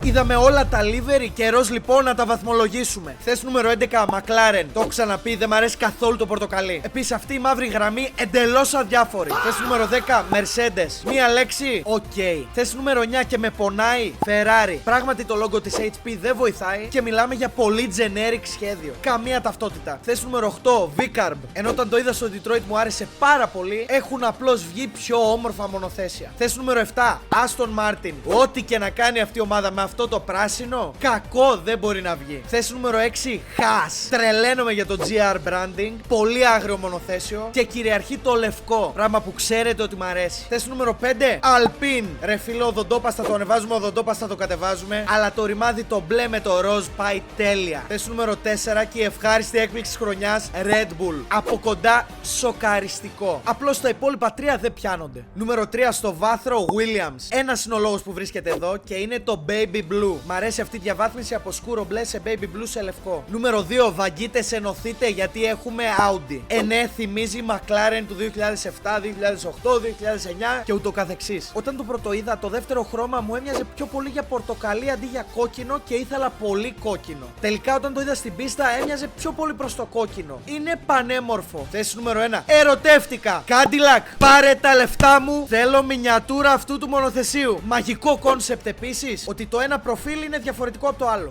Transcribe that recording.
Είδαμε όλα τα livery, καιρός λοιπόν να τα βαθμολογήσουμε. Θέση νούμερο 11, McLaren. Το έχω ξαναπεί, δεν μ' αρέσει καθόλου το πορτοκαλί. Επίσης αυτή η μαύρη γραμμή εντελώς αδιάφορη. Θέση νούμερο 10, Mercedes. Μία λέξη, ok. Θέση νούμερο 9 και με πονάει, Ferrari. Πράγματι το logo της HP δεν βοηθάει και μιλάμε για πολύ generic σχέδιο. Καμία ταυτότητα. Θέση νούμερο 8, Vicarb. Ενώ όταν το είδα στο Detroit μου άρεσε πάρα πολύ, έχουν απλώς βγει πιο όμορφα μονοθέσια. Θέση νούμερο 7, Aston Martin. Ό,τι και να κάνει αυτή η ομάδα με αυτό το πράσινο, κακό δεν μπορεί να βγει. Θέση νούμερο 6, Haas. Τρελαίνομαι για το GR branding. Πολύ άγριο μονοθέσιο και κυριαρχεί το λευκό. Πράγμα που ξέρετε ότι μου αρέσει. Θέση νούμερο 5, Alpine. Ρε φίλο, οδοντόπαστα το ανεβάζουμε, οδοντόπαστα το κατεβάζουμε. Αλλά το ρημάδι το μπλε με το ροζ πάει τέλεια. Θέση νούμερο 4 και η ευχάριστη έκπληξη χρονιάς, Red Bull. Από κοντά σοκαριστικό. Απλώς τα υπόλοιπα 3 δεν πιάνονται. Νούμερο 3 στο βάθρο, Williams. Ένας είναι ο λόγος που βρίσκεται εδώ και είναι το Baby Blue. Μ' αρέσει αυτή η διαβάθμιση από σκούρο μπλε σε Baby Blue σε λευκό. Νούμερο 2, βαγγίτες ενωθείτε γιατί έχουμε Audi. Ναι, θυμίζει McLaren του 2007, 2008, 2009 και ούτω καθεξής. Όταν το πρώτο είδα, το δεύτερο χρώμα μου έμοιαζε πιο πολύ για πορτοκαλί αντί για κόκκινο και ήθελα πολύ κόκκινο. Τελικά όταν το είδα στην πίστα έμοιαζε πιο πολύ προς το κόκκινο. Είναι πανέμορφο. Θέση νούμερο 1. Ερωτεύτηκα. Cadillac, πάρε τα λεφτά μου. Θέλω μινιατούρα αυτού του μονοθεσίου. Μαγικό κόνσεπτ επίσης ότι το ένα προφίλ είναι διαφορετικό από το άλλο.